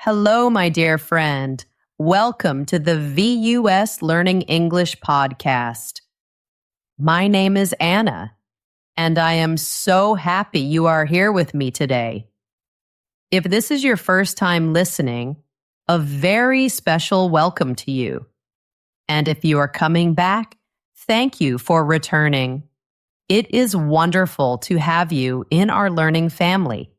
Hello, my dear friend. Welcome to the VUS Learning English podcast. My name is Anna, and I am so happy you are here with me today. If this is your first time listening, a very special welcome to you. And if you are coming back, thank you for returning. It is wonderful to have you in our learning family.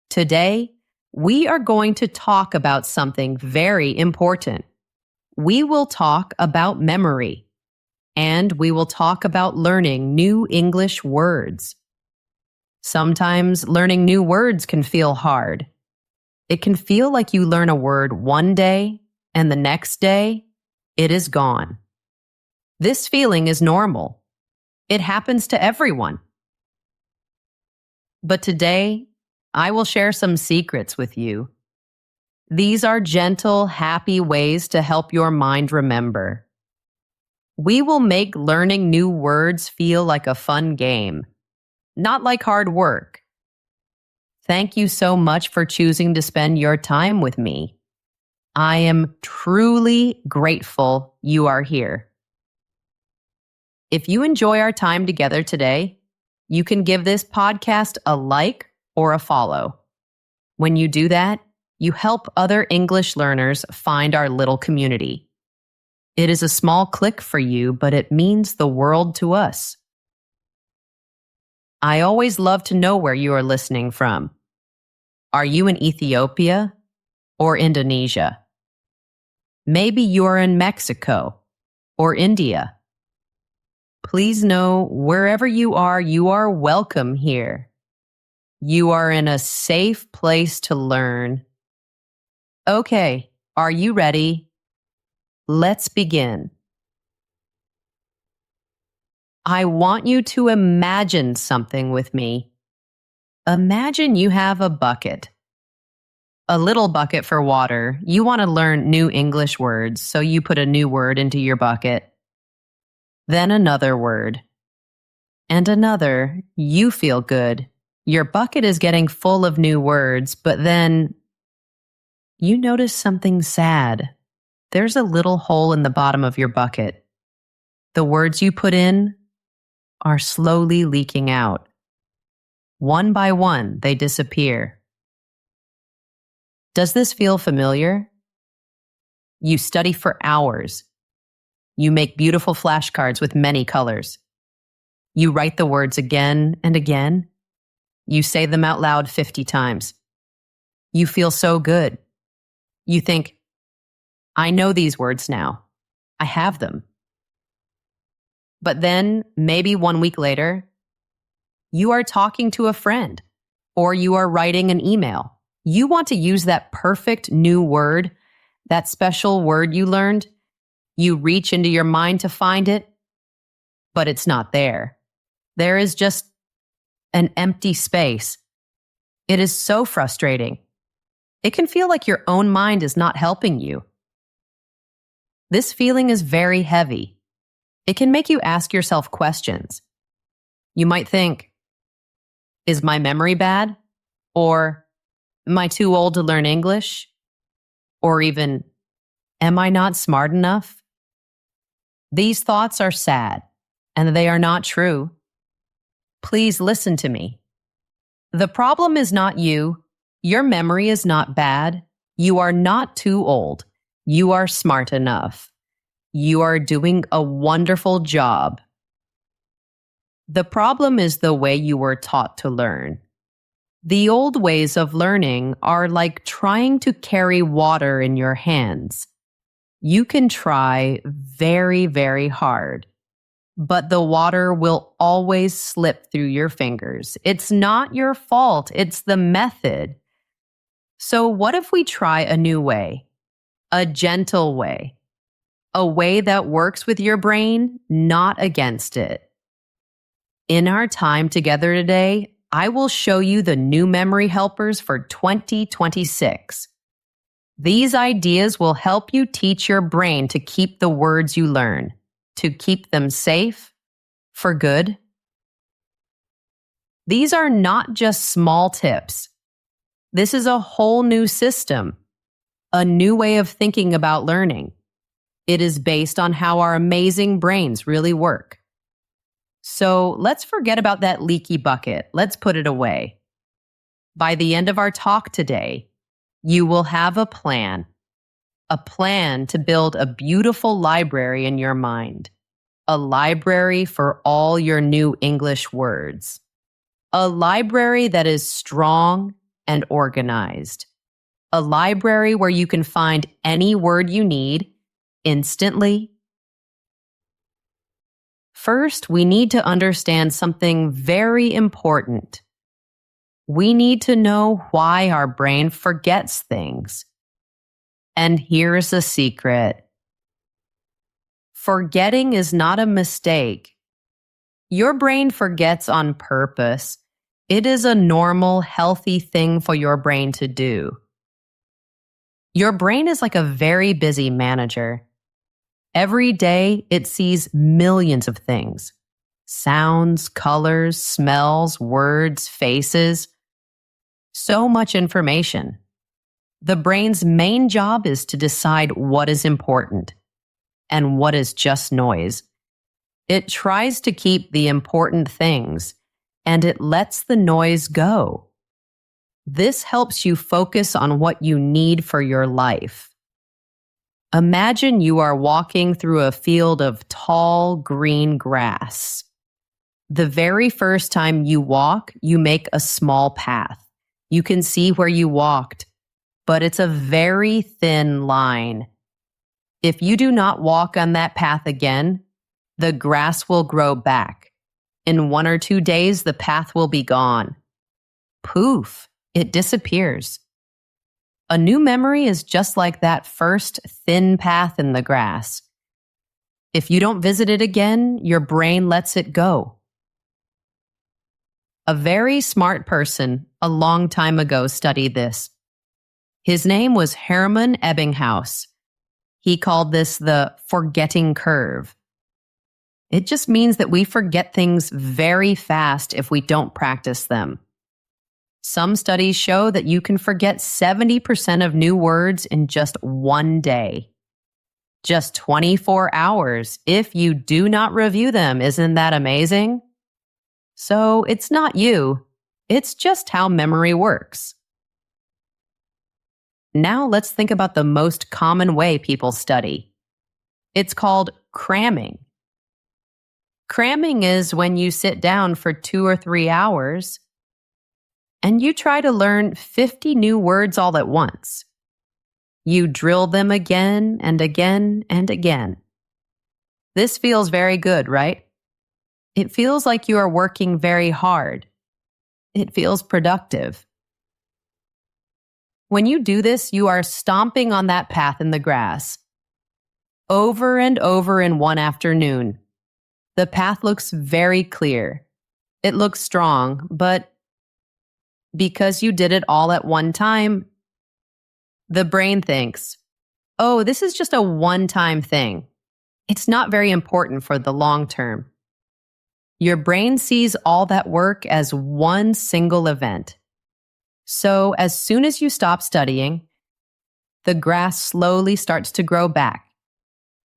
Today, we are going to talk about something very important. We will talk about memory, and we will talk about learning new English words. Sometimes learning new words can feel hard. It can feel like you learn a word one day, and the next day, it is gone. This feeling is normal. It happens to everyone. But today, I will share some secrets with you. These are gentle, happy ways to help your mind remember. We will make learning new words feel like a fun game, not like hard work. Thank you so much for choosing to spend your time with me. I am truly grateful you are here. If you enjoy our time together today, you can give this podcast a like or a follow. When you do that, you help other English learners find our little community. It is a small click for you, but it means the world to us. I always love to know where you are listening from. Are you in Ethiopia or Indonesia? Maybe you are in Mexico or India. Please know wherever you are welcome here. You are in a safe place to learn. Okay, are you ready? Let's begin. I want you to imagine something with me. Imagine you have a bucket. A little bucket for water. You want to learn new English words, so you put a new word into your bucket. Then another word. And another. You feel good. Your bucket is getting full of new words, but then you notice something sad. There's a little hole in the bottom of your bucket. The words you put in are slowly leaking out. One by one, they disappear. Does this feel familiar? You study for hours. You make beautiful flashcards with many colors. You write the words again and again. You say them out loud 50 times. You feel so good. You think, I know these words now. I have them. But then, maybe 1 week later, you are talking to a friend or you are writing an email. You want to use that perfect new word, that special word you learned. You reach into your mind to find it, but it's not there. There is just an empty space. It is so frustrating. It can feel like your own mind is not helping you. This feeling is very heavy. It can make you ask yourself questions. You might think, is my memory bad? Or am I too old to learn English? Or even, am I not smart enough? These thoughts are sad, and they are not true. Please listen to me. The problem is not you. Your memory is not bad. You are not too old. You are smart enough. You are doing a wonderful job. The problem is the way you were taught to learn. The old ways of learning are like trying to carry water in your hands. You can try very, very hard, but the water will always slip through your fingers. It's not your fault, it's the method. So what if we try a new way? A gentle way. A way that works with your brain, not against it. In our time together today, I will show you the new memory helpers for 2026. These ideas will help you teach your brain to keep the words you learn, to keep them safe, for good. These are not just small tips. This is a whole new system, a new way of thinking about learning. It is based on how our amazing brains really work. So let's forget about that leaky bucket. Let's put it away. By the end of our talk today, you will have a plan to build a beautiful library in your mind, a library for all your new English words, a library that is strong and organized, a library where you can find any word you need instantly. First, we need to understand something very important. We need to know why our brain forgets things. And here's a secret. Forgetting is not a mistake. Your brain forgets on purpose. It is a normal, healthy thing for your brain to do. Your brain is like a very busy manager. Every day, it sees millions of things. Sounds, colors, smells, words, faces. So much information. The brain's main job is to decide what is important and what is just noise. It tries to keep the important things, and it lets the noise go. This helps you focus on what you need for your life. Imagine you are walking through a field of tall, green grass. The very first time you walk, you make a small path. You can see where you walked, but it's a very thin line. If you do not walk on that path again, the grass will grow back. In 1 or 2 days, the path will be gone. Poof, it disappears. A new memory is just like that first thin path in the grass. If you don't visit it again, your brain lets it go. A very smart person a long time ago studied this. His name was Hermann Ebbinghaus. He called this the forgetting curve. It just means that we forget things very fast if we don't practice them. Some studies show that you can forget 70% of new words in just 1 day. Just 24 hours if you do not review them. Isn't that amazing? So it's not you. It's just how memory works. Now let's think about the most common way people study. It's called cramming. Cramming is when you sit down for 2 or 3 hours and you try to learn 50 new words all at once. You drill them again and again and again. This feels very good, right? It feels like you are working very hard. It feels productive. When you do this, you are stomping on that path in the grass. Over and over in one afternoon. The path looks very clear. It looks strong, but because you did it all at one time, the brain thinks, oh, this is just a one-time thing. It's not very important for the long term. Your brain sees all that work as one single event. So as soon as you stop studying, the grass slowly starts to grow back,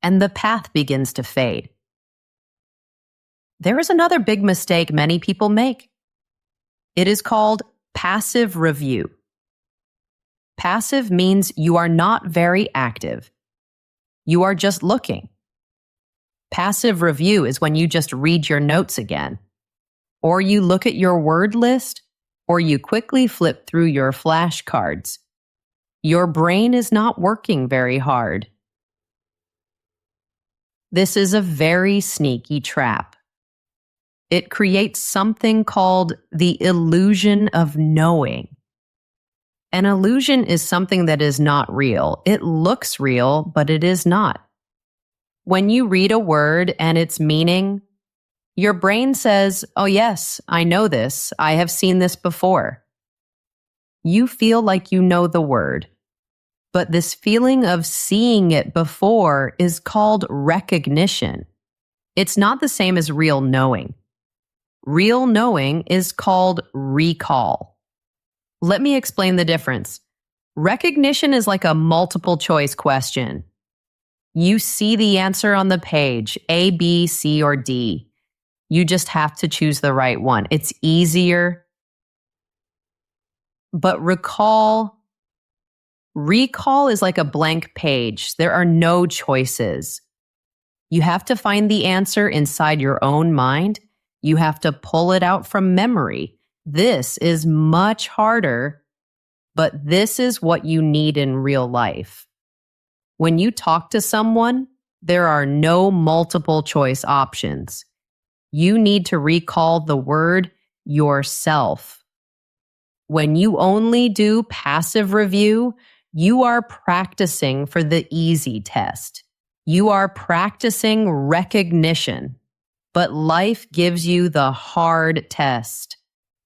and the path begins to fade. There is another big mistake many people make. It is called passive review. Passive means you are not very active. You are just looking. Passive review is when you just read your notes again, or you look at your word list, or you quickly flip through your flashcards. Your brain is not working very hard. This is a very sneaky trap. It creates something called the illusion of knowing. An illusion is something that is not real. It looks real, but it is not. When you read a word and its meaning, your brain says, oh yes, I know this. I have seen this before. You feel like you know the word. But this feeling of seeing it before is called recognition. It's not the same as real knowing. Real knowing is called recall. Let me explain the difference. Recognition is like a multiple choice question. You see the answer on the page, A, B, C, or D. You just have to choose the right one. It's easier. But recall is like a blank page. There are no choices. You have to find the answer inside your own mind. You have to pull it out from memory. This is much harder, but this is what you need in real life. When you talk to someone, there are no multiple choice options. You need to recall the word yourself. When you only do passive review, you are practicing for the easy test. You are practicing recognition, but life gives you the hard test.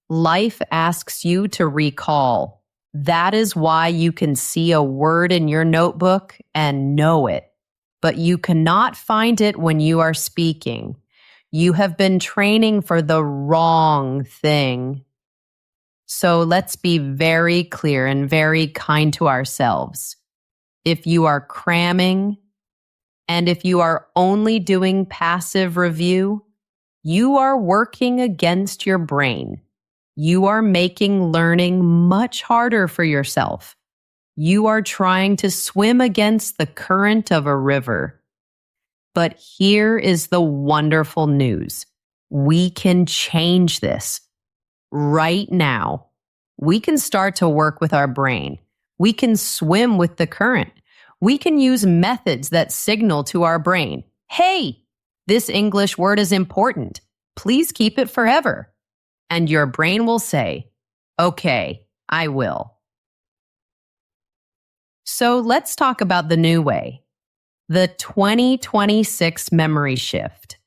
Life asks you to recall. That is why you can see a word in your notebook and know it, but you cannot find it when you are speaking. You have been training for the wrong thing. So let's be very clear and very kind to ourselves. If you are cramming, and if you are only doing passive review, you are working against your brain. You are making learning much harder for yourself. You are trying to swim against the current of a river. But here is the wonderful news. We can change this right now. We can start to work with our brain. We can swim with the current. We can use methods that signal to our brain, hey, this English word is important. Please keep it forever. And your brain will say, okay, I will. So let's talk about the new way, the 2026 memory shift.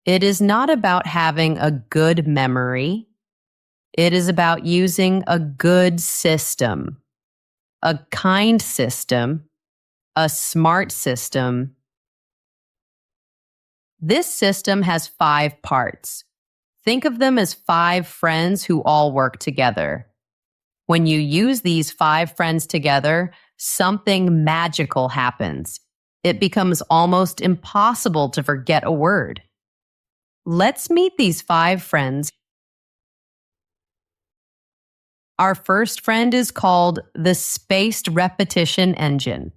It is not about having a good memory. It is about using a good system, a kind system, a smart system. This system has 5 parts. Think of them as 5 friends who all work together. When you use these 5 friends together, something magical happens. It becomes almost impossible to forget a word. Let's meet these 5 friends. Our first friend is called the spaced repetition engine.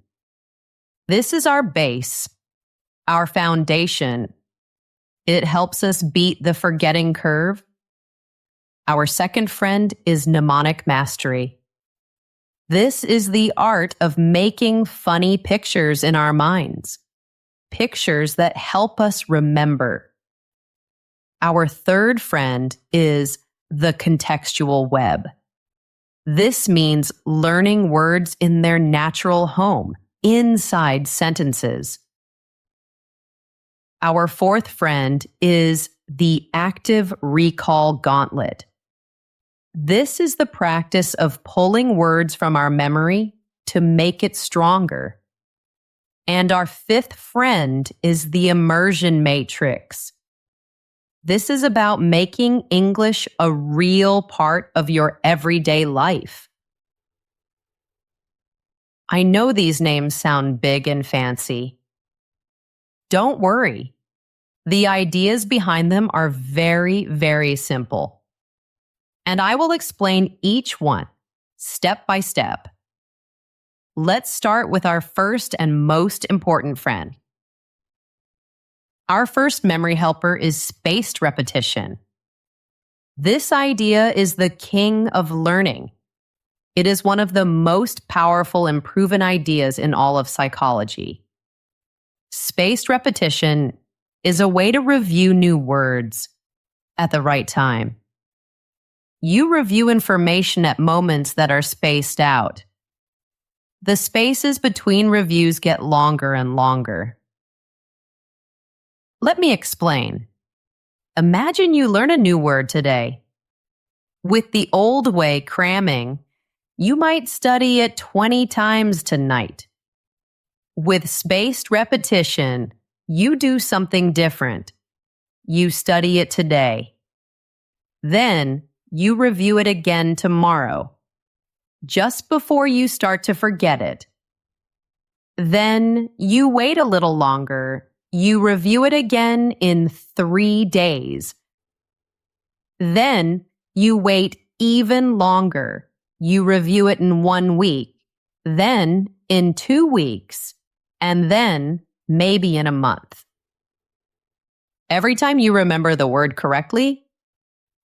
This is our base, our foundation. It helps us beat the forgetting curve. Our second friend is mnemonic mastery. This is the art of making funny pictures in our minds, pictures that help us remember. Our third friend is the contextual web. This means learning words in their natural home, inside sentences. Our fourth friend is the active recall gauntlet. This is the practice of pulling words from our memory to make it stronger. And our fifth friend is the immersion matrix. This is about making English a real part of your everyday life. I know these names sound big and fancy. Don't worry. The ideas behind them are very, very simple. And I will explain each one, step by step. Let's start with our first and most important friend. Our first memory helper is spaced repetition. This idea is the king of learning. It is one of the most powerful and proven ideas in all of psychology. Spaced repetition is a way to review new words at the right time. You review information at moments that are spaced out. The spaces between reviews get longer and longer. Let me explain. Imagine you learn a new word today. With the old way, cramming, you might study it 20 times tonight. With spaced repetition, you do something different. You study it today. Then, you review it again tomorrow, just before you start to forget it. Then you wait a little longer. You review it again in 3 days. Then you wait even longer. You review it in 1 week, then in 2 weeks, and then maybe in a month. Every time you remember the word correctly,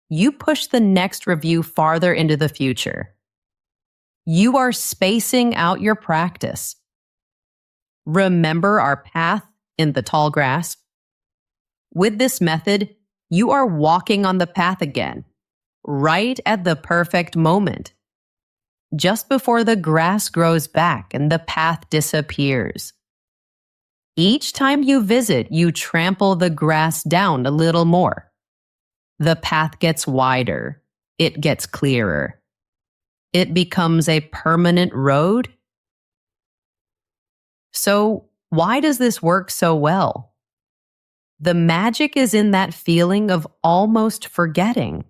you push the next review farther into the future. You are spacing out your practice. Remember our path in the tall grass? With this method, you are walking on the path again, right at the perfect moment. Just before the grass grows back and the path disappears. Each time you visit, you trample the grass down a little more. The path gets wider. It gets clearer. It becomes a permanent road. So, why does this work so well? The magic is in that feeling of almost forgetting.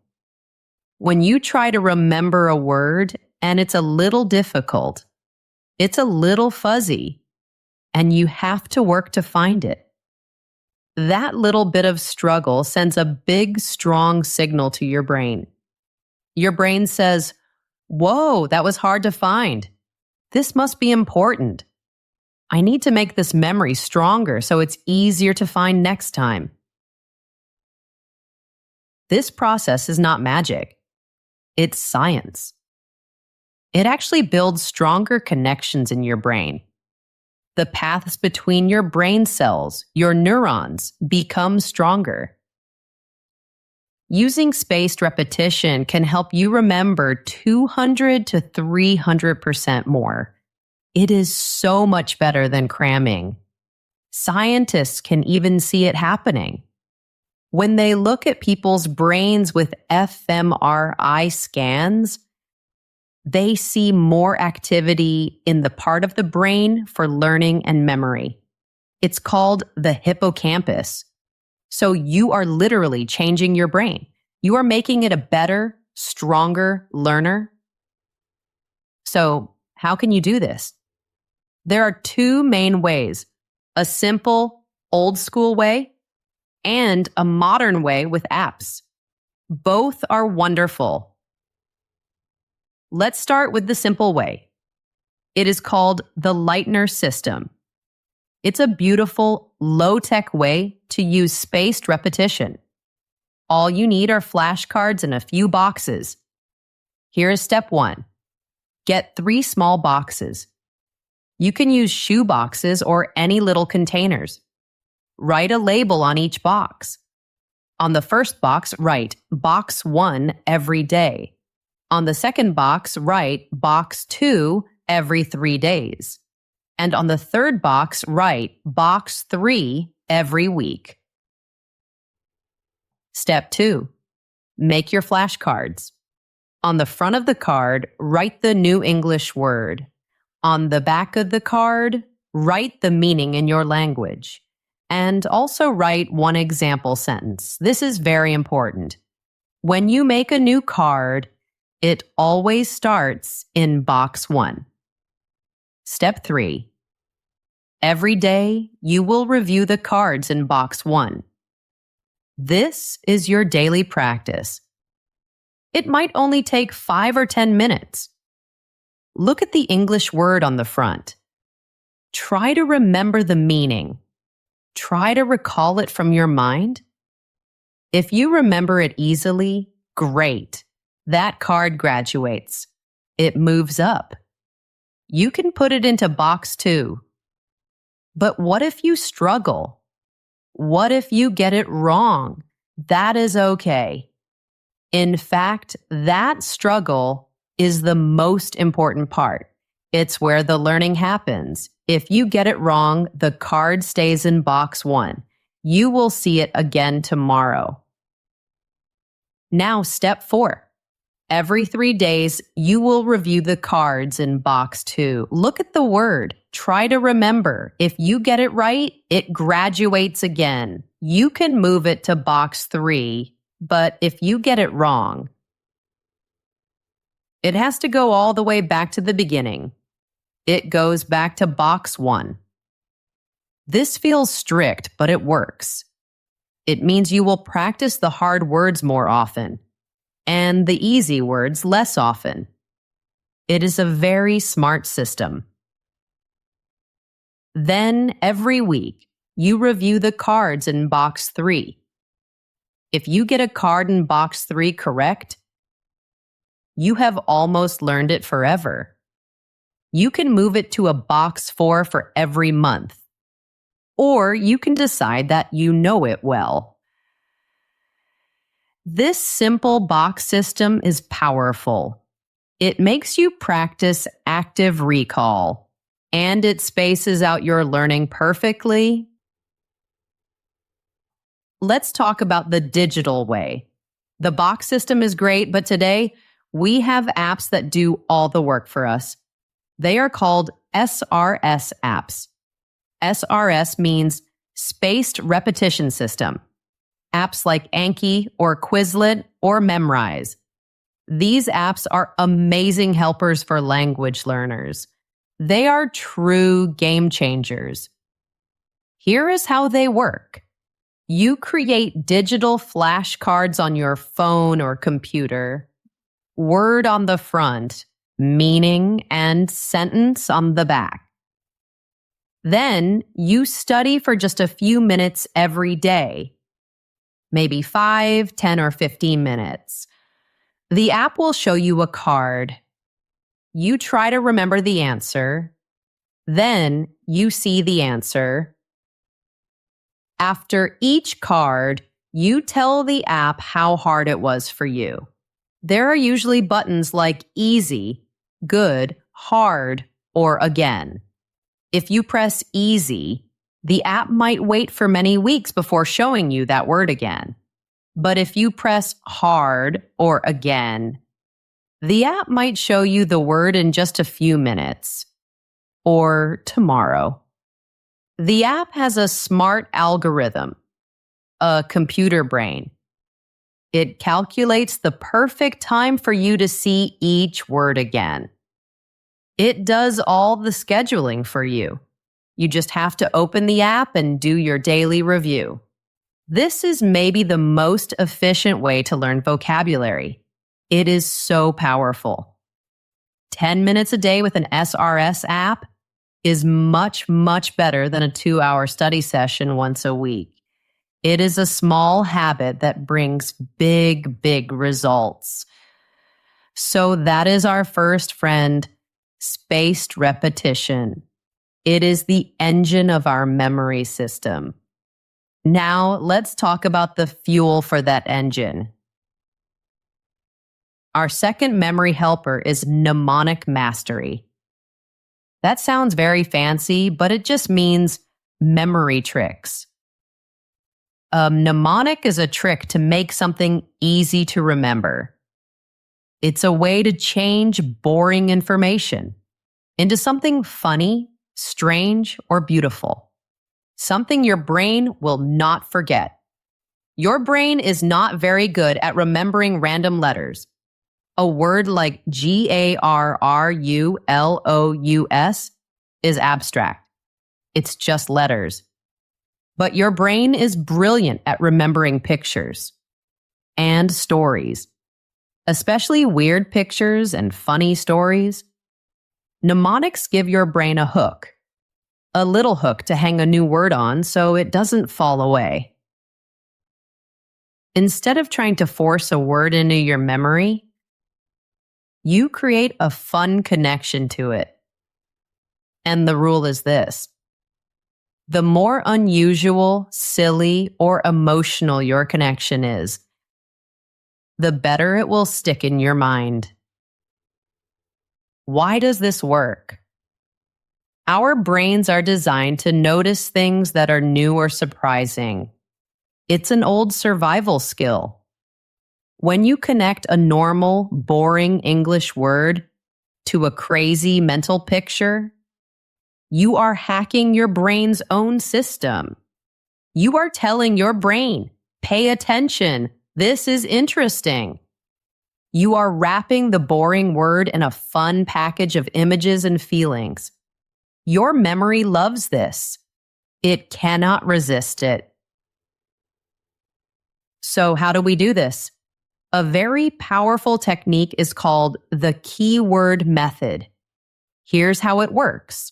When you try to remember a word and it's a little difficult, it's a little fuzzy, and you have to work to find it. That little bit of struggle sends a big, strong signal to your brain. Your brain says, "Whoa, that was hard to find. This must be important. I need to make this memory stronger so it's easier to find next time." This process is not magic. It's science. It actually builds stronger connections in your brain. The paths between your brain cells, your neurons, become stronger. Using spaced repetition can help you remember 200 to 300% more. It is so much better than cramming. Scientists can even see it happening. When they look at people's brains with fMRI scans, they see more activity in the part of the brain for learning and memory. It's called the hippocampus. So you are literally changing your brain. You are making it a better, stronger learner. So how can you do this? There are 2 main ways: a simple, old-school way and a modern way with apps. Both are wonderful. Let's start with the simple way. It is called the Lightner system. It's a beautiful, low-tech way to use spaced repetition. All you need are flashcards and a few boxes. Here is step 1. Get 3 small boxes. You can use shoe boxes or any little containers. Write a label on each box. On the first box, write box 1 every day. On the second box, write box 2 every 3 days. And on the third box, write box 3 every week. Step 2. Make your flashcards. On the front of the card, write the new English word. On the back of the card, write the meaning in your language. And also write 1 example sentence. This is very important. When you make a new card, it always starts in box 1. Step 3. Every day, you will review the cards in box 1. This is your daily practice. It might only take 5 or 10 minutes. Look at the English word on the front. Try to remember the meaning. Try to recall it from your mind. If you remember it easily, great. That card graduates. It moves up. You can put it into box 2. But what if you struggle? What if you get it wrong? That is okay. In fact, that struggle is the most important part. It's where the learning happens. If you get it wrong, the card stays in box 1. You will see it again tomorrow. Now, step 4. Every 3 days, you will review the cards in box 2. Look at the word. Try to remember. If you get it right, it graduates again. You can move it to box 3, but if you get it wrong, It has to go all the way back to the beginning. It goes back to box 1. This feels strict, but it works. It means you will practice the hard words more often and the easy words less often. It is a very smart system. Then, every week, you review the cards in box 3. If you get a card in box 3 correct, you have almost learned it forever. You can move it to a box 4 for every month. Or you can decide that you know it well. This simple box system is powerful. It makes you practice active recall, and it spaces out your learning perfectly. Let's talk about the digital way. The box system is great, but today we have apps that do all the work for us. They are called SRS apps. SRS means Spaced Repetition System. Apps like Anki or Quizlet or Memrise. These apps are amazing helpers for language learners. They are true game changers. Here is how they work. You create digital flashcards on your phone or computer, word on the front, meaning and sentence on the back. Then you study for just a few minutes every day, maybe 5, 10, or 15 minutes. The app will show you a card. You try to remember the answer. Then you see the answer. After each card, you tell the app how hard it was for you. There are usually buttons like easy, good, hard, or again. If you press easy, the app might wait for many weeks before showing you that word again. But if you press hard or again, the app might show you the word in just a few minutes or tomorrow. The app has a smart algorithm, a computer brain. It calculates the perfect time for you to see each word again. It does all the scheduling for you. You just have to open the app and do your daily review. This is maybe the most efficient way to learn vocabulary. It is so powerful. 10 minutes a day with an SRS app is much, much better than a 2-hour study session once a week. It is a small habit that brings big, big results. So that is our first friend, spaced repetition. It is the engine of our memory system. Now, let's talk about the fuel for that engine. Our second memory helper is mnemonic mastery. That sounds very fancy, but it just means memory tricks. A mnemonic is a trick to make something easy to remember. It's a way to change boring information into something funny, strange, or beautiful. Something your brain will not forget. Your brain is not very good at remembering random letters. A word like GARRULOUS is abstract. It's just letters. But your brain is brilliant at remembering pictures and stories, especially weird pictures and funny stories. Mnemonics give your brain a hook, a little hook to hang a new word on so it doesn't fall away. Instead of trying to force a word into your memory, you create a fun connection to it. And the rule is this: the more unusual, silly, or emotional your connection is, the better it will stick in your mind. Why does this work? Our brains are designed to notice things that are new or surprising. It's an old survival skill. When you connect a normal, boring English word to a crazy mental picture, you are hacking your brain's own system. You are telling your brain, pay attention, this is interesting. You are wrapping the boring word in a fun package of images and feelings. Your memory loves this. It cannot resist it. So, how do we do this? A very powerful technique is called the keyword method. Here's how it works.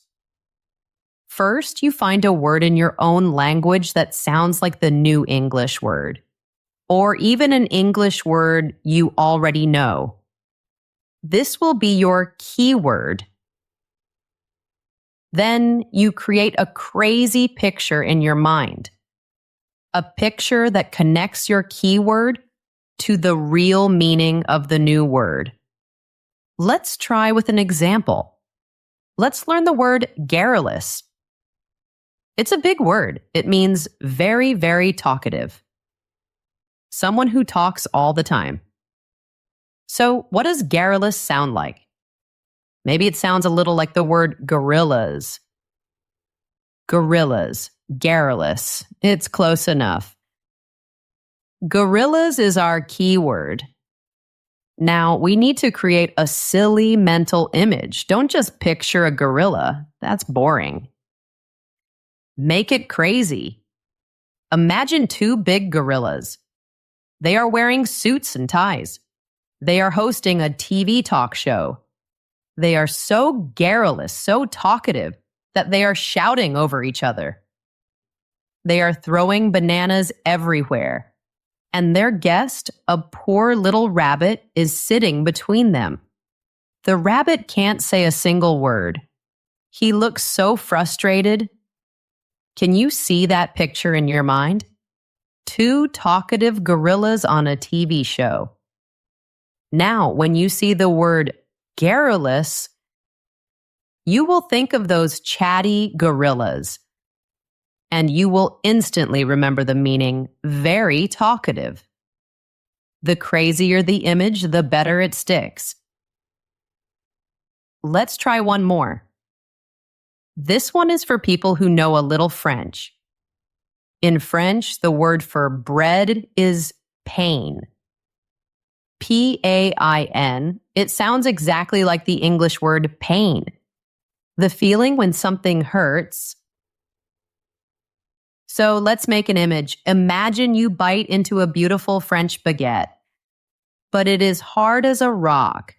First, you find a word in your own language that sounds like the new English word, or even an English word you already know. This will be your keyword. Then you create a crazy picture in your mind. A picture that connects your keyword to the real meaning of the new word. Let's try with an example. Let's learn the word garrulous. It's a big word. It means very, very talkative. Someone who talks all the time. So, what does garrulous sound like? Maybe it sounds a little like the word gorillas. Gorillas, garrulous. It's close enough. Gorillas is our keyword. Now, we need to create a silly mental image. Don't just picture a gorilla. That's boring. Make it crazy. Imagine two big gorillas. They are wearing suits and ties. They are hosting a TV talk show. They are so garrulous, so talkative, that they are shouting over each other. They are throwing bananas everywhere. And their guest, a poor little rabbit, is sitting between them. The rabbit can't say a single word. He looks so frustrated. Can you see that picture in your mind? Two talkative gorillas on a TV show. Now, when you see the word garrulous, you will think of those chatty gorillas. And you will instantly remember the meaning very talkative. The crazier the image, the better it sticks. Let's try one more. This one is for people who know a little French. In French, the word for bread is pain. P-A-I-N. It sounds exactly like the English word pain. The feeling when something hurts. So let's make an image. Imagine you bite into a beautiful French baguette, but it is hard as a rock.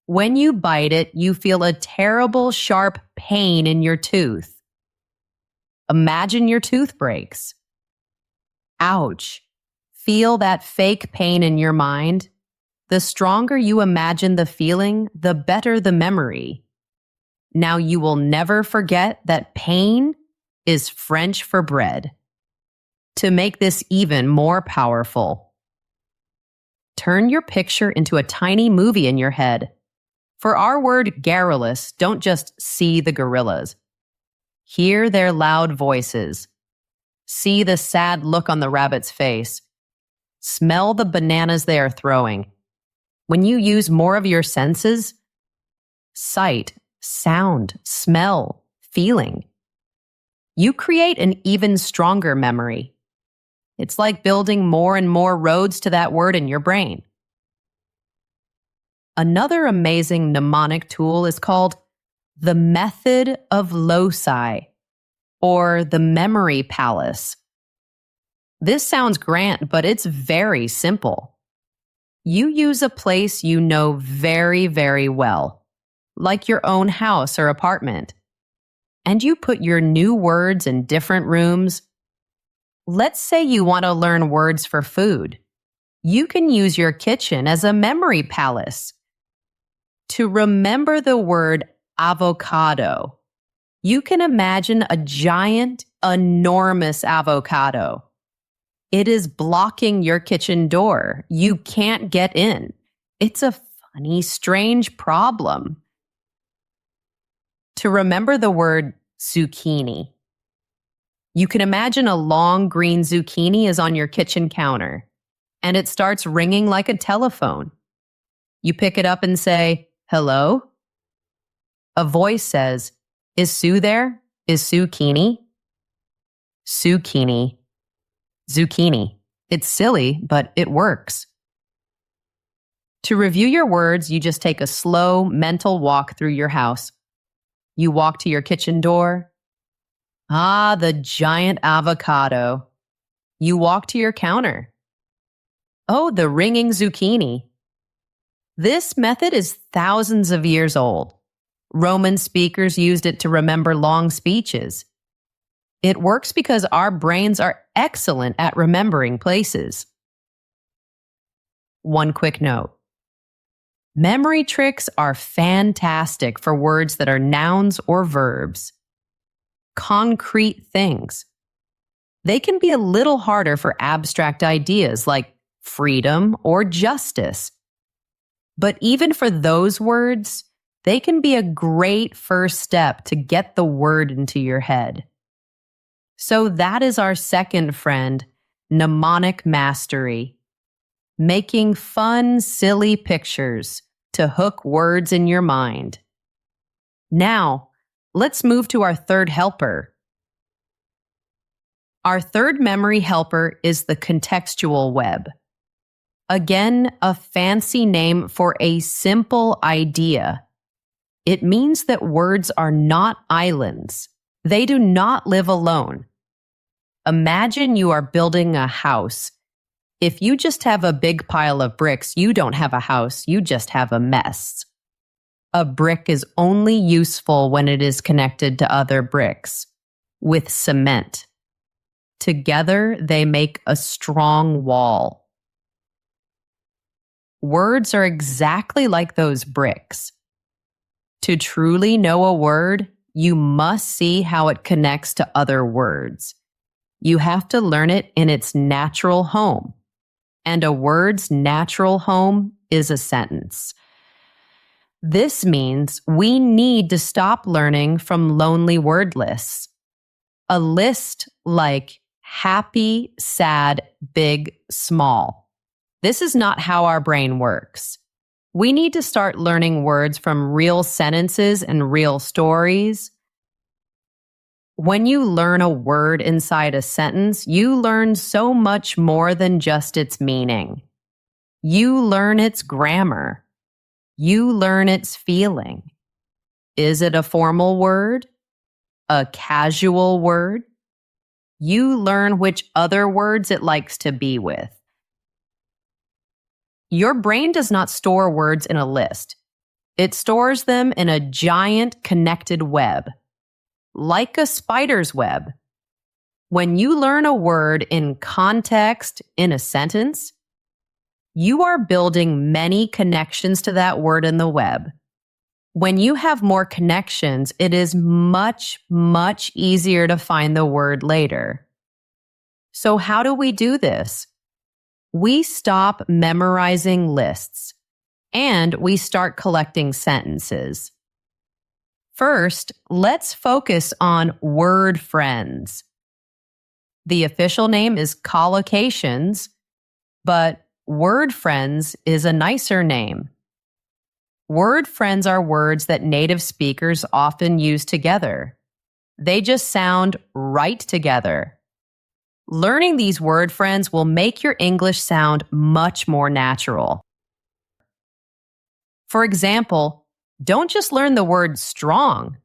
When you bite it, you feel a terrible, sharp pain in your tooth. Imagine your tooth breaks. Ouch. Feel that fake pain in your mind. The stronger you imagine the feeling, the better the memory. Now you will never forget that pain is French for bread. To make this even more powerful, turn your picture into a tiny movie in your head. For our word garrulous, don't just see the gorillas. Hear their loud voices. See the sad look on the rabbit's face. Smell the bananas they are throwing. When you use more of your senses, sight, sound, smell, feeling, you create an even stronger memory. It's like building more and more roads to that word in your brain. Another amazing mnemonic tool is called the method of loci, or the memory palace. This sounds grand, but it's very simple. You use a place you know very, very well, like your own house or apartment. And you put your new words in different rooms. Let's say you want to learn words for food. You can use your kitchen as a memory palace. To remember the word avocado, you can imagine a giant, enormous avocado. It is blocking your kitchen door. You can't get in. It's a funny, strange problem. To remember the word zucchini, you can imagine a long green zucchini is on your kitchen counter, and it starts ringing like a telephone. You pick it up and say, "Hello?" A voice says, "Is Sue there? Is Sue Keeney?" Zucchini. Zucchini. It's silly, but it works. To review your words, you just take a slow mental walk through your house. You walk to your kitchen door. Ah, the giant avocado. You walk to your counter. Oh, the ringing zucchini. This method is thousands of years old. Roman speakers used it to remember long speeches. It works because our brains are excellent at remembering places. One quick note. Memory tricks are fantastic for words that are nouns or verbs. Concrete things. They can be a little harder for abstract ideas like freedom or justice. But even for those words, they can be a great first step to get the word into your head. So that is our second friend, mnemonic mastery. Making fun, silly pictures to hook words in your mind. Now, let's move to our third helper. Our third memory helper is the contextual web. Again, a fancy name for a simple idea. It means that words are not islands. They do not live alone. Imagine you are building a house. If you just have a big pile of bricks, you don't have a house, you just have a mess. A brick is only useful when it is connected to other bricks, with cement. Together, they make a strong wall. Words are exactly like those bricks. To truly know a word, you must see how it connects to other words. You have to learn it in its natural home. And a word's natural home is a sentence. This means we need to stop learning from lonely word lists. A list like happy, sad, big, small. This is not how our brain works. We need to start learning words from real sentences and real stories. When you learn a word inside a sentence, you learn so much more than just its meaning. You learn its grammar. You learn its feeling. Is it a formal word? A casual word? You learn which other words it likes to be with. Your brain does not store words in a list. It stores them in a giant connected web. Like a spider's web. When you learn a word in context in a sentence, you are building many connections to that word in the web. When you have more connections, it is much, much easier to find the word later. So how do we do this? We stop memorizing lists, and we start collecting sentences. First, let's focus on word friends. The official name is collocations, but word friends is a nicer name. Word friends are words that native speakers often use together. They just sound right together. Learning these word friends will make your English sound much more natural. For example, don't just learn the word strong.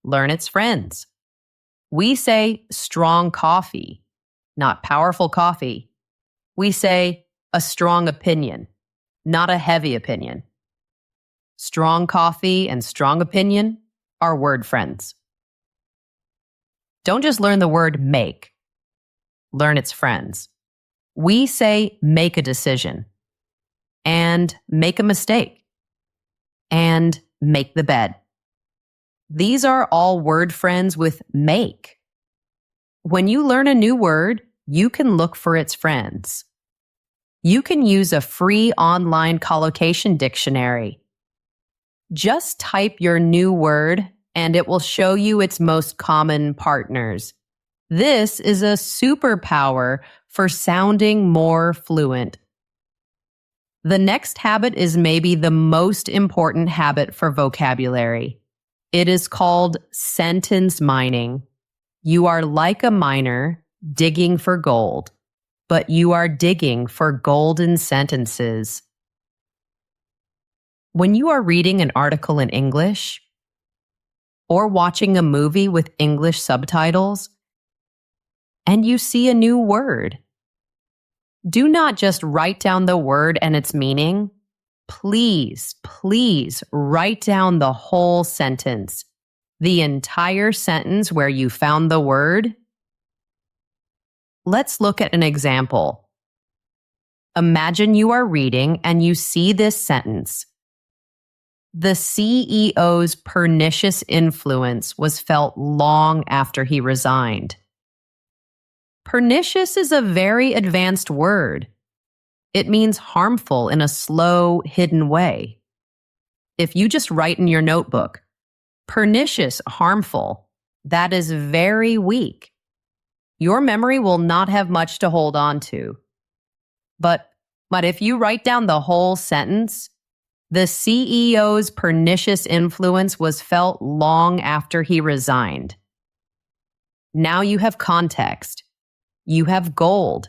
Learn its friends. We say strong coffee, not powerful coffee. We say a strong opinion, not a heavy opinion. Strong coffee and strong opinion are word friends. Don't just learn the word make. Learn its friends. We say make a decision and make a mistake and make the bed. These are all word friends with make. When you learn a new word, you can look for its friends. You can use a free online collocation dictionary. Just type your new word and it will show you its most common partners. This is a superpower for sounding more fluent. The next habit is maybe the most important habit for vocabulary. It is called sentence mining. You are like a miner digging for gold, but you are digging for golden sentences. When you are reading an article in English or watching a movie with English subtitles and you see a new word, do not just write down the word and its meaning. Please, please write down the whole sentence, the entire sentence where you found the word. Let's look at an example. Imagine you are reading and you see this sentence. The CEO's pernicious influence was felt long after he resigned. Pernicious is a very advanced word. It means harmful in a slow, hidden way. If you just write in your notebook, pernicious, harmful, that is very weak. Your memory will not have much to hold on to. But if you write down the whole sentence, the CEO's pernicious influence was felt long after he resigned. Now you have context. You have gold.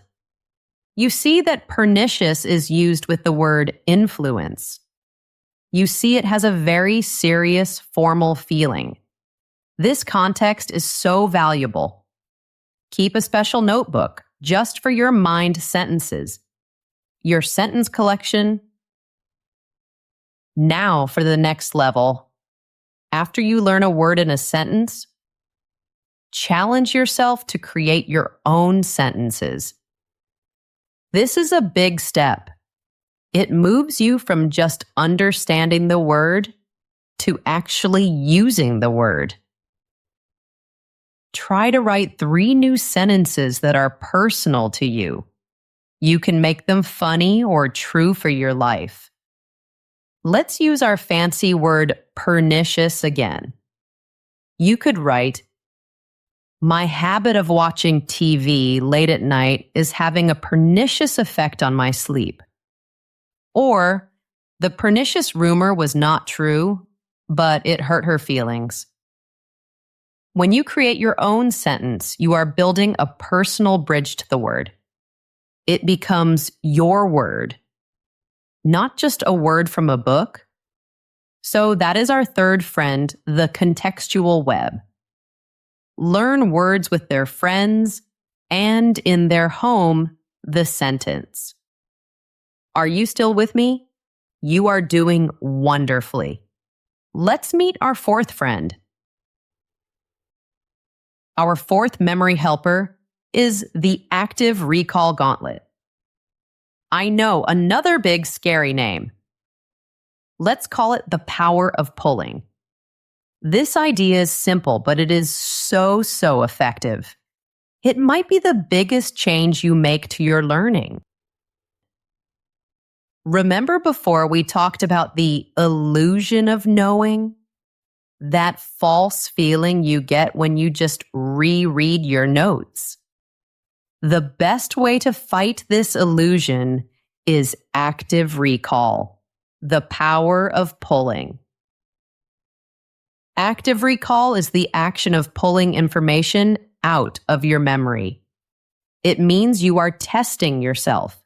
You see that pernicious is used with the word influence. You see it has a very serious, formal feeling. This context is so valuable. Keep a special notebook just for your mind sentences. Your sentence collection. Now for the next level. After you learn a word in a sentence, challenge yourself to create your own sentences. This is a big step. It moves you from just understanding the word to actually using the word. Try to write 3 new sentences that are personal to you. You can make them funny or true for your life. Let's use our fancy word pernicious again. You could write, my habit of watching TV late at night is having a pernicious effect on my sleep. Or, the pernicious rumor was not true, but it hurt her feelings. When you create your own sentence, you are building a personal bridge to the word. It becomes your word, not just a word from a book. So that is our third friend, the contextual web. Learn words with their friends and in their home, the sentence. Are you still with me? You are doing wonderfully. Let's meet our fourth friend. Our fourth memory helper is the active recall gauntlet. I know, another big scary name. Let's call it the power of pulling. This idea is simple, but it is so effective. It might be the biggest change you make to your learning. Remember before we talked about the illusion of knowing? That false feeling you get when you just reread your notes. The best way to fight this illusion is active recall, the power of pulling. Active recall is the action of pulling information out of your memory. It means you are testing yourself.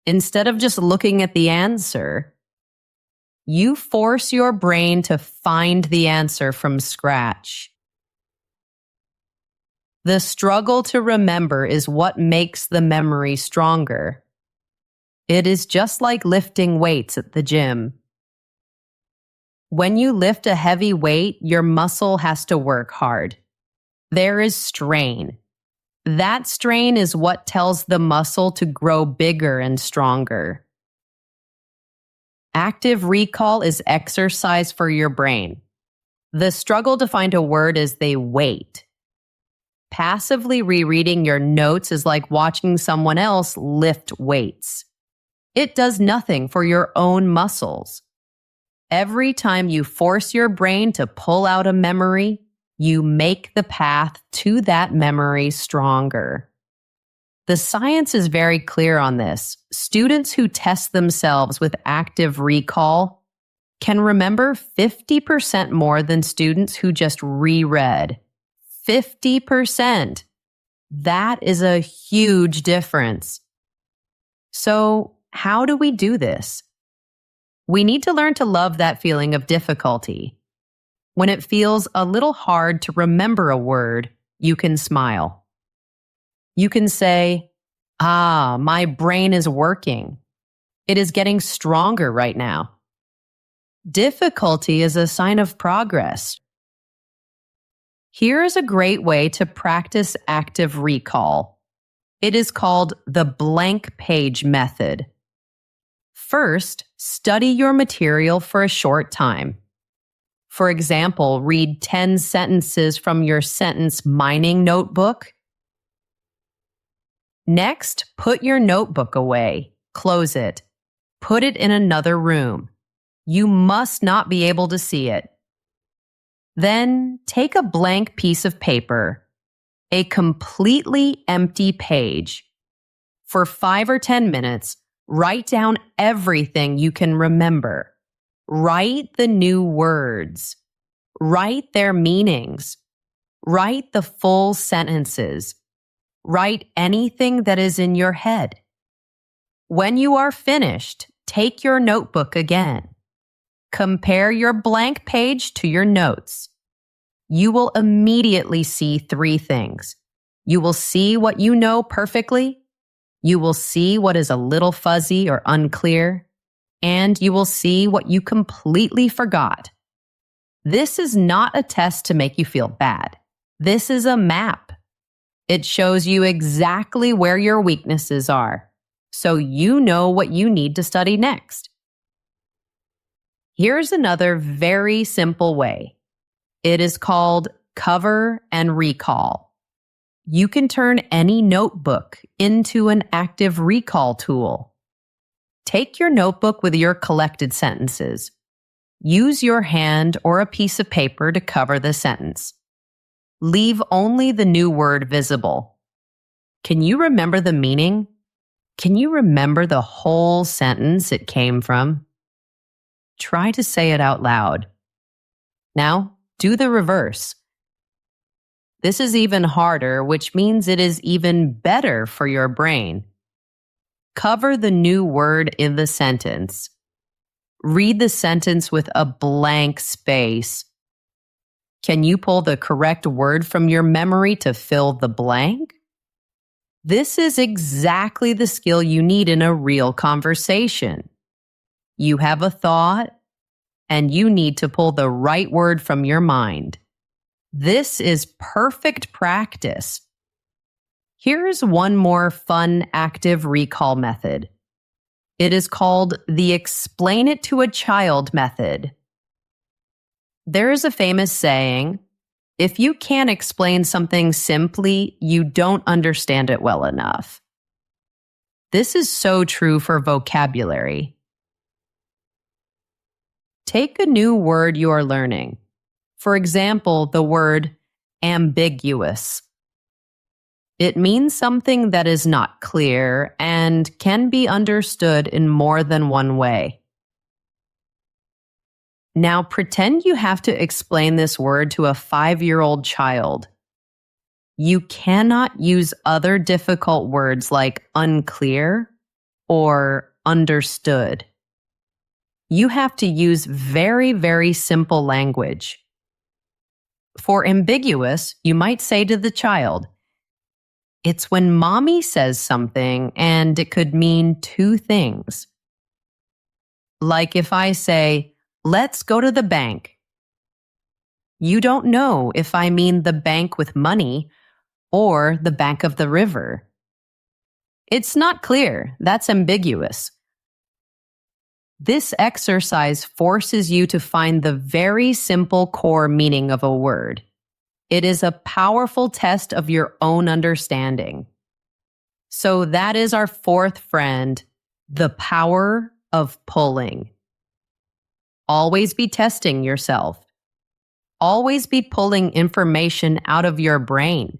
Instead of just looking at the answer, you force your brain to find the answer from scratch. The struggle to remember is what makes the memory stronger. It is just like lifting weights at the gym. When you lift a heavy weight, your muscle has to work hard. There is strain. That strain is what tells the muscle to grow bigger and stronger. Active recall is exercise for your brain. The struggle to find a word is the weight. Passively rereading your notes is like watching someone else lift weights. It does nothing for your own muscles. Every time you force your brain to pull out a memory, you make the path to that memory stronger. The science is very clear on this. Students who test themselves with active recall can remember 50% more than students who just reread. 50%. That is a huge difference. So, how do we do this? We need to learn to love that feeling of difficulty. When it feels a little hard to remember a word, you can smile. You can say, my brain is working. It is getting stronger right now. Difficulty is a sign of progress. Here is a great way to practice active recall. It is called the blank page method. First, study your material for a short time. For example, read 10 sentences from your sentence mining notebook. Next, put your notebook away, close it, put it in another room. You must not be able to see it. Then, take a blank piece of paper, a completely empty page. For 5 or 10 minutes, write down everything you can remember. Write the new words. Write their meanings. Write the full sentences. Write anything that is in your head. When you are finished, take your notebook again. Compare your blank page to your notes. You will immediately see 3 things. You will see what you know perfectly. You will see what is a little fuzzy or unclear. And you will see what you completely forgot. This is not a test to make you feel bad. This is a map. It shows you exactly where your weaknesses are, so you know what you need to study next. Here's another very simple way. It is called cover and recall. You can turn any notebook into an active recall tool. Take your notebook with your collected sentences. Use your hand or a piece of paper to cover the sentence. Leave only the new word visible. Can you remember the meaning? Can you remember the whole sentence it came from? Try to say it out loud. Now, do the reverse. This is even harder, which means it is even better for your brain. Cover the new word in the sentence. Read the sentence with a blank space. Can you pull the correct word from your memory to fill the blank? This is exactly the skill you need in a real conversation. You have a thought, and you need to pull the right word from your mind. This is perfect practice. Here's one more fun active recall method. It is called the explain it to a child method. There is a famous saying, if you can't explain something simply, you don't understand it well enough. This is so true for vocabulary. Take a new word you are learning. For example, the word ambiguous. It means something that is not clear and can be understood in more than one way. Now pretend you have to explain this word to a 5-year-old child. You cannot use other difficult words like unclear or understood. You have to use very, very simple language. For ambiguous, you might say to the child, it's when mommy says something and it could mean 2 things. Like if I say, let's go to the bank. You don't know if I mean the bank with money or the bank of the river. It's not clear. That's ambiguous. This exercise forces you to find the very simple core meaning of a word. It is a powerful test of your own understanding. So that is our 4th friend, the power of pulling. Always be testing yourself. Always be pulling information out of your brain.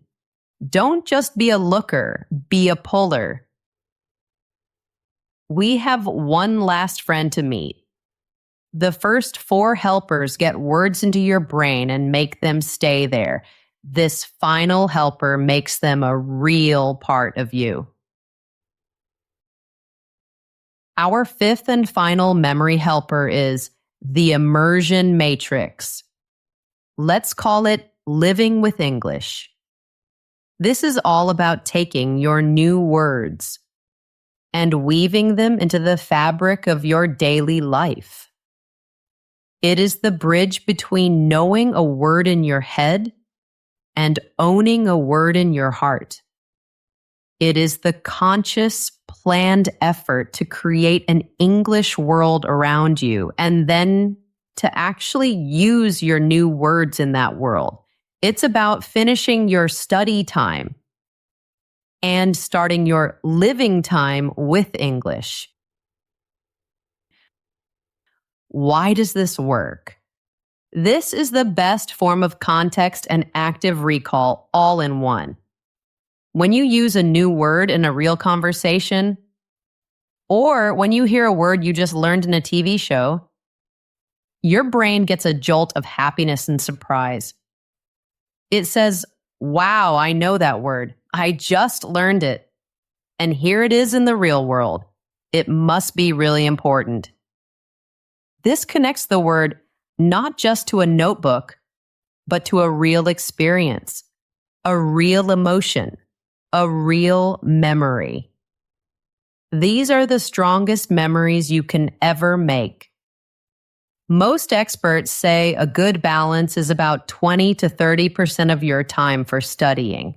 Don't just be a looker, be a puller. We have one last friend to meet. The first 4 helpers get words into your brain and make them stay there. This final helper makes them a real part of you. Our fifth and final memory helper is the immersion matrix. Let's call it living with English. This is all about taking your new words and weaving them into the fabric of your daily life. It is the bridge between knowing a word in your head and owning a word in your heart. It is the conscious, planned effort to create an English world around you and then to actually use your new words in that world. It's about finishing your study time and starting your living time with English. Why does this work? This is the best form of context and active recall all in one. When you use a new word in a real conversation, or when you hear a word you just learned in a TV show, your brain gets a jolt of happiness and surprise. It says, wow, I know that word. I just learned it. And here it is in the real world. It must be really important. This connects the word not just to a notebook, but to a real experience, a real emotion, a real memory. These are the strongest memories you can ever make. Most experts say a good balance is about 20 to 30% of your time for studying,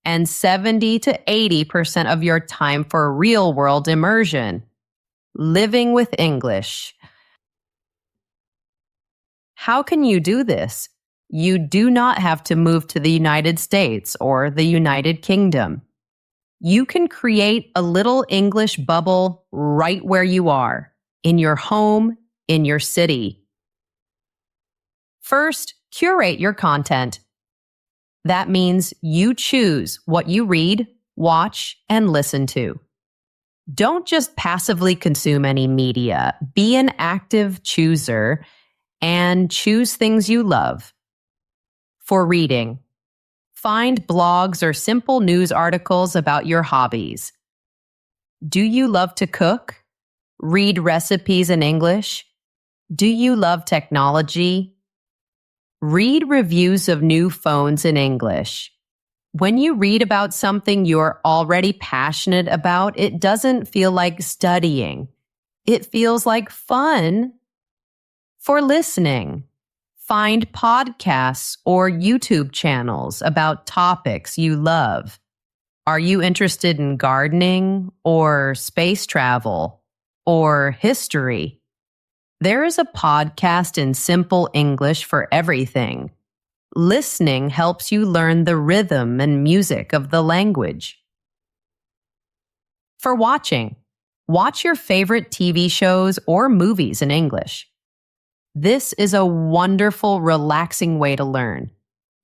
and 70 to 80% of your time for real-world immersion, living with English. How can you do this? You do not have to move to the United States or the United Kingdom. You can create a little English bubble right where you are, in your home, in your city. First, curate your content. That means you choose what you read, watch, and listen to. Don't just passively consume any media. Be an active chooser and choose things you love. For reading, find blogs or simple news articles about your hobbies. Do you love to cook? Read recipes in English? Do you love technology? Read reviews of new phones in English. When you read about something you're already passionate about, it doesn't feel like studying. It feels like fun. For listening, find podcasts or YouTube channels about topics you love. Are you interested in gardening or space travel or history? There is a podcast in simple English for everything. Listening helps you learn the rhythm and music of the language. For watching, watch your favorite TV shows or movies in English. This is a wonderful, relaxing way to learn.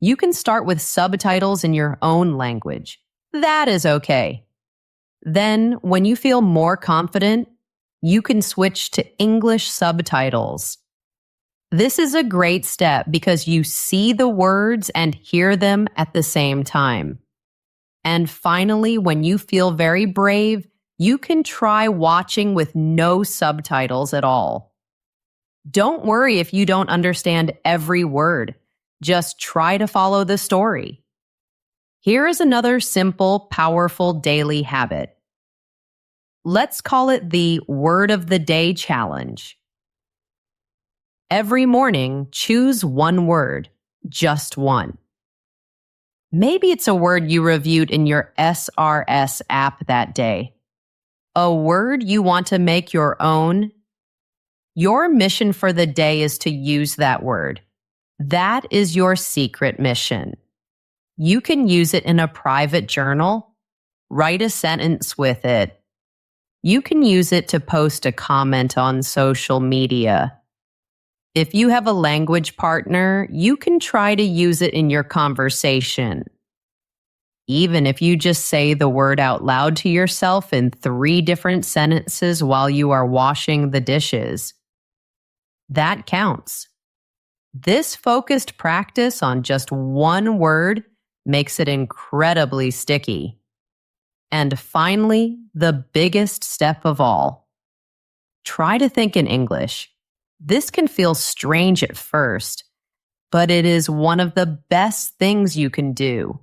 You can start with subtitles in your own language. That is okay. Then, when you feel more confident, you can switch to English subtitles. This is a great step because you see the words and hear them at the same time. And finally, when you feel very brave, you can try watching with no subtitles at all. Don't worry if you don't understand every word. Just try to follow the story. Here is another simple, powerful daily habit. Let's call it the Word of the Day Challenge. Every morning, choose one word, just one. Maybe it's a word you reviewed in your SRS app that day. A word you want to make your own. Your mission for the day is to use that word. That is your secret mission. You can use it in a private journal. Write a sentence with it. You can use it to post a comment on social media. If you have a language partner, you can try to use it in your conversation. Even if you just say the word out loud to yourself in 3 different sentences while you are washing the dishes. That counts. This focused practice on just one word makes it incredibly sticky. And finally, the biggest step of all. Try to think in English. This can feel strange at first, but it is one of the best things you can do.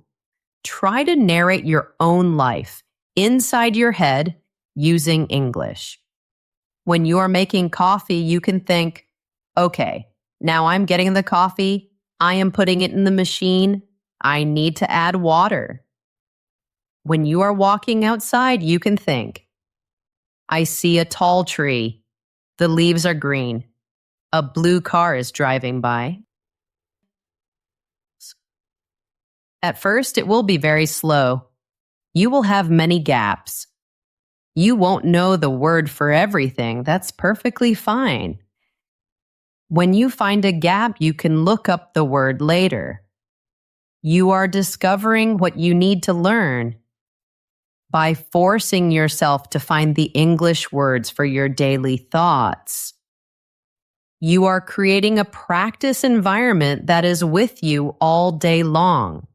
Try to narrate your own life inside your head using English. When you are making coffee, you can think, okay, now I'm getting the coffee. I am putting it in the machine. I need to add water. When you are walking outside, you can think, I see a tall tree. The leaves are green. A blue car is driving by. At first, it will be very slow. You will have many gaps. You won't know the word for everything. That's perfectly fine. When you find a gap, you can look up the word later. You are discovering what you need to learn by forcing yourself to find the English words for your daily thoughts. You are creating a practice environment that is with you all day long.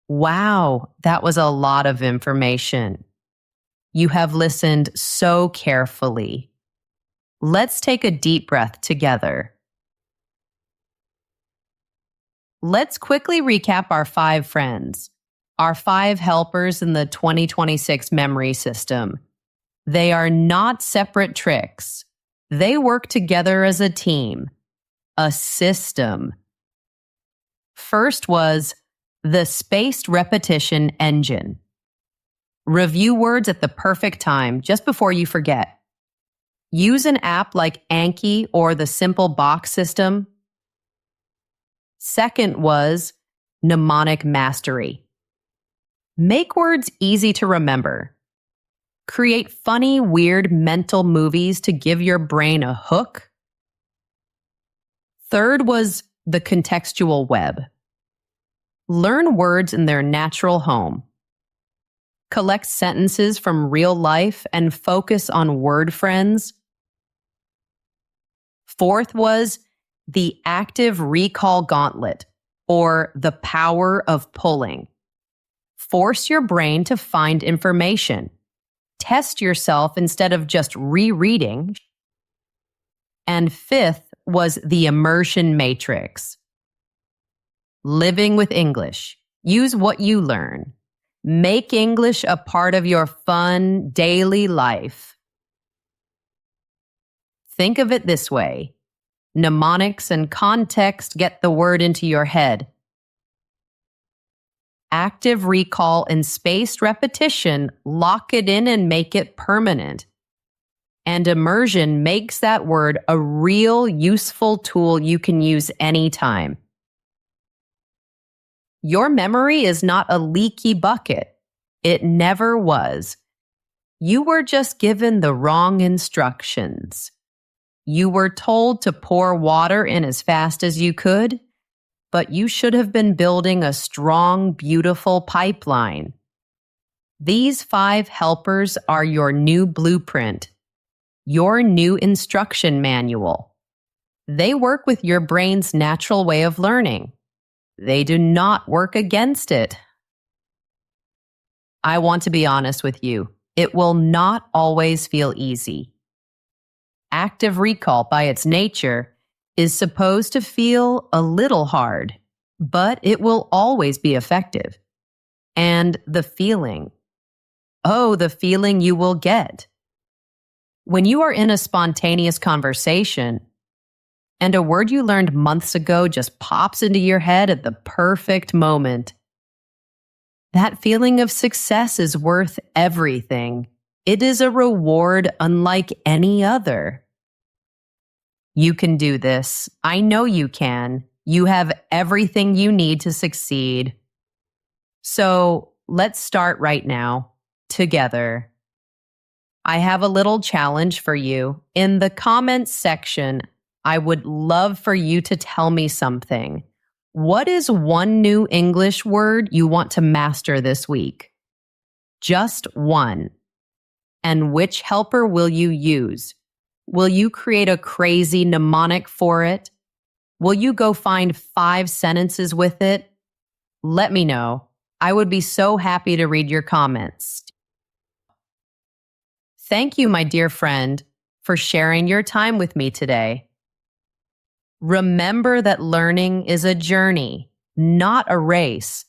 Wow, that was a lot of information. You have listened so carefully. Let's take a deep breath together. Let's quickly recap our 5 friends, our 5 helpers in the 2026 memory system. They are not separate tricks. They work together as a team, a system. First was the spaced repetition engine. Review words at the perfect time, just before you forget. Use an app like Anki or the Simple Box system. Second was mnemonic mastery. Make words easy to remember. Create funny, weird mental movies to give your brain a hook. Third was the contextual web. Learn words in their natural home. Collect sentences from real life and focus on word friends. Fourth was the active recall gauntlet, or the power of pulling. Force your brain to find information. Test yourself instead of just rereading. And fifth was the immersion matrix. Living with English. Use what you learn. Make English a part of your fun daily life. Think of it this way. Mnemonics and context get the word into your head. Active recall and spaced repetition lock it in and make it permanent. And immersion makes that word a real useful tool you can use anytime. Your memory is not a leaky bucket. It never was. You were just given the wrong instructions. You were told to pour water in as fast as you could, but you should have been building a strong, beautiful pipeline. These 5 helpers are your new blueprint, your new instruction manual. They work with your brain's natural way of learning. They do not work against it. I want to be honest with you. It will not always feel easy. Active recall, by its nature, is supposed to feel a little hard, but it will always be effective. And the feeling. Oh, the feeling you will get. When you are in a spontaneous conversation, and a word you learned months ago just pops into your head at the perfect moment, that feeling of success is worth everything. It is a reward unlike any other. You can do this. I know you can. You have everything you need to succeed. So let's start right now, together. I have a little challenge for you. In the comments section, I would love for you to tell me something. What is one new English word you want to master this week? Just one. And which helper will you use? Will you create a crazy mnemonic for it? Will you go find 5 sentences with it? Let me know. I would be so happy to read your comments. Thank you, my dear friend, for sharing your time with me today. Remember that learning is a journey, not a race.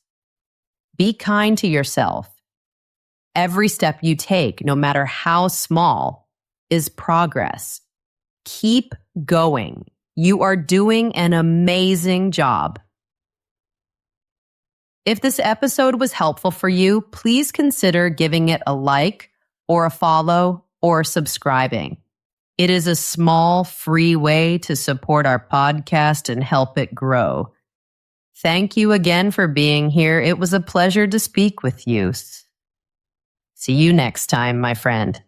Be kind to yourself. Every step you take, no matter how small, is progress. Keep going. You are doing an amazing job. If this episode was helpful for you, please consider giving it a like or a follow or subscribing. It is a small, free way to support our podcast and help it grow. Thank you again for being here. It was a pleasure to speak with you. See you next time, my friend.